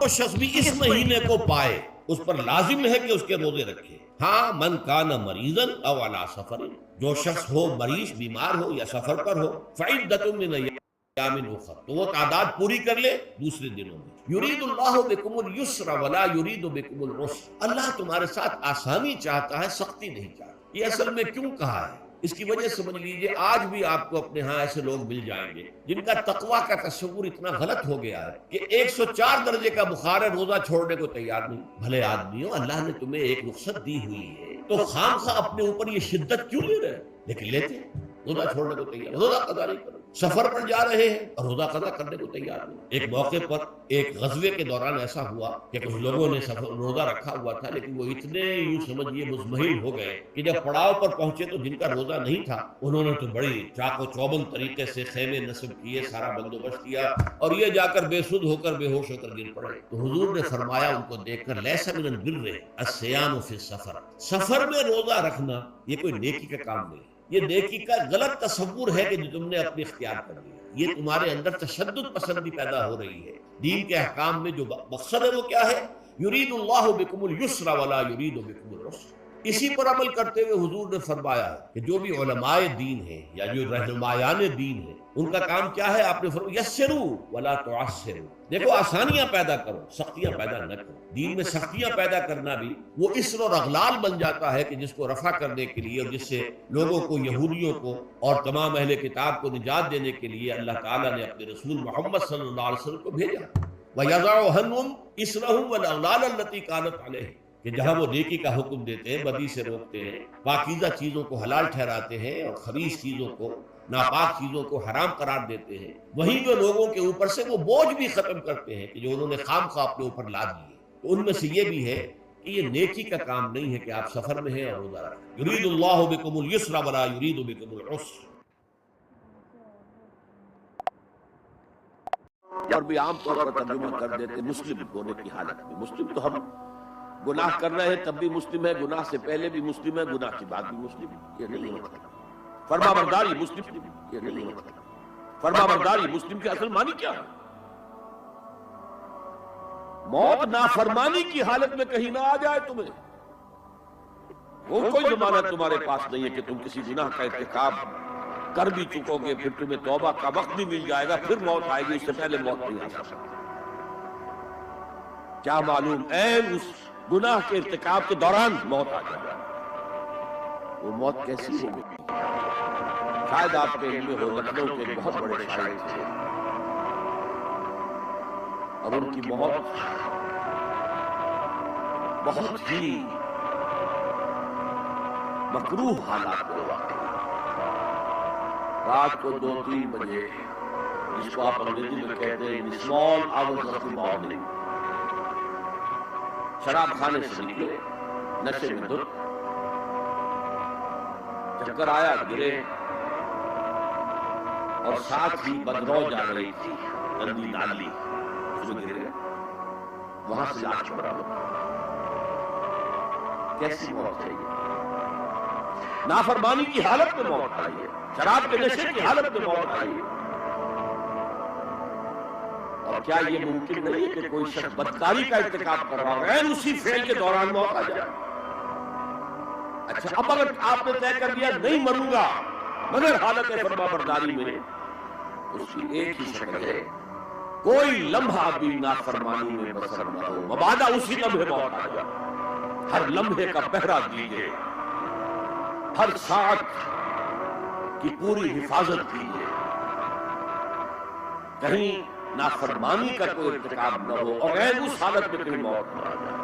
جو شخص بھی اس مہینے کو پائے اس پر لازم ہے کہ اس کے روزے رکھے. ہاں من کان مریضا او علی سفر، جو شخص ہو مریض، بیمار ہو یا سفر پر ہو، فعدۃ من ایام اخر، تو وہ تعداد پوری کر لے دوسرے دنوں میں. یرید اللہ بکم اليسر ولا یرید بکم العسر، اللہ تمہارے ساتھ آسانی چاہتا ہے، سختی نہیں چاہتا. یہ اصل میں کیوں کہا ہے؟ اس کی وجہ سمجھ لیجئے آج بھی آپ کو اپنے ہاں ایسے لوگ مل جائیں گے جن کا تقویٰ کا تصور اتنا غلط ہو گیا ہے کہ 104 درجے کا بخار ہے، روزہ چھوڑنے کو تیار نہیں. بھلے آدمیوں، اللہ نے تمہیں ایک رخصت دی ہوئی ہے تو خام خواہ اپنے اوپر یہ شدت کیوں لے رہے؟ لیکن لیتے روزہ چھوڑنے کو تیار، روزہ قضا نہیں کرو. سفر پر جا رہے ہیں اور روزہ قضا کرنے کو تیار نہیں. ایک موقع پر ایک غزوے کے دوران ایسا ہوا کہ کچھ لوگوں نے روزہ رکھا ہوا تھا، لیکن وہ اتنے یوں سمجھیے مزمحل ہو گئے کہ جب پڑاؤ پر پہنچے تو جن کا روزہ نہیں تھا انہوں نے تو بڑی چاق و چوبند طریقے سے خیمے نصب کیے، سارا بندوبست کیا، اور یہ جا کر بے سدھ ہو کر بے ہوش ہو کر گر پڑے. تو حضور نے فرمایا ان کو دیکھ کر، لیس من البر الصیام فی السفر، سفر میں روزہ رکھنا یہ کوئی نیکی کا کام نہیں. یہ نیکی کا غلط تصور ہے کہ جو تم نے اپنے اختیار کر لیا. یہ تمہارے اندر تشدد پسندی پیدا ہو رہی ہے. دین کے احکام میں جو مقصد ہے وہ کیا ہے؟ یرید اللہ بکم اليسر ولا یرید بکم العسر. اسی پر عمل کرتے ہوئے حضور نے فرمایا کہ جو بھی علماء دین ہیں یا جو رہنمایان دین ہیں ان کا کام کیا ہے؟ آپ نے فرمایا یسروا ولا تعسروا، دیکھو آسانیاں پیدا کرو، سختیاں پیدا نہ کرو. دین میں سختیاں پیدا کرنا بھی وہ اسر اور اغلال بن جاتا ہے کہ جس کو رفع کرنے کے لیے اور جس سے لوگوں کو، یہودیوں کو اور تمام اہل کتاب کو نجات دینے کے لیے اللہ تعالیٰ نے اپنے رسول محمد صلی اللہ علیہ وسلم کو بھیجا. وَيَضَعُ عَنْهُمْ إِصْرَهُمْ وَالْأَغْلَالَ الَّتِي كَانَتْ عَلَيْهِمْ، کہ جہاں وہ نیکی کا حکم دیتے ہیں، بدی سے روکتے ہیں، پاکیزہ چیزوں کو حلال ٹھہراتے ہیں اور خبیث چیزوں کو، ناپاک چیزوں کو حرام قرار دیتے ہیں، وہیں جو لوگوں کے اوپر سے وہ بوجھ بھی ختم کرتے ہیں کہ جو انہوں نے خام خواہ اپنے اوپر لاد لیے. تو ان میں سے یہ بھی ہے کہ یہ نیکی کا کام نہیں ہے کہ آپ سفر میں ہیں اور روزہ رکھیں. یرید اللہ بکم اليسر ولا یرید بکم العسر. اور بھی عام طور پر ترجمہ کر دیتے مسلم ہونے کی حالت میں. مسلم تو ہم گناہ کر رہے ہیں تب بھی مسلم ہے، گناہ سے پہلے بھی مسلم ہے، گناہ کے بعد بھی مسلم ہے. یہ نہیں مطلب فرما برداری مسلم، یہ نہیں مطلب فرما برداری مسلم کے اصل معنی کیا ہے؟ موت نافرمانی کی حالت میں کہیں نہ آ جائے تمہیں. وہ کوئی ضمانت تمہارے پاس نہیں ہے کہ تم کسی گناہ کا ارتکاب کر بھی چکو گے، پھر تمہیں توبہ کا وقت بھی مل جائے گا، پھر موت آئے گی، اس سے پہلے موت نہیں آ سکتی. کیا معلوم عین اس گناہ کے ارتکاب کے دوران موت آ جائے. وہ موت کیسی ہوگی؟ شاید آپ کے علم میں ہو، لکھنؤ کے بہت بڑے شاعر تھے اور ان کی موت بہت ہی مکروہ حالات میں ہوا. رات کو 2-3 بجے، جس کو آپ انگریزی میں کہتے ہیں small hours of the morning, شراب کھانے سے نکلے، نشے میں دھت، چکر آیا، گرے، اور ساتھ ہی بدرو جا رہی تھی گندی نالی، اس میں گرے، وہاں سے لاش برآمد. کیسی موت ہے یہ؟ نافرمانی کی حالت میں موت آئی ہے، شراب کے نشے کی حالت میں موت آئی ہے. اور کیا یہ ممکن نہیں ہے کہ کوئی شخص بدکاری کا ارتکاب کر رہا ہے اسی فعل کے دوران موت آ جائے؟ اچھا، اب اگر آپ نے طے کر لیا نہیں مروں گا مگر حالت فرما برداری میں، اس کی ایک ہی شکل ہے کوئی لمحہ بھی نافرمانی میں بسر نہ ہو، مبادا اسی لمحے موت آ جائے. ہر لمحے کا پہرا دیجئے، ہر ساتھ کی پوری حفاظت کیجئے، کہیں نافرمانی کا کوئی ارتکاب نہ ہو اور غیر اس حالت میں کہیں موت نہ آ جائے.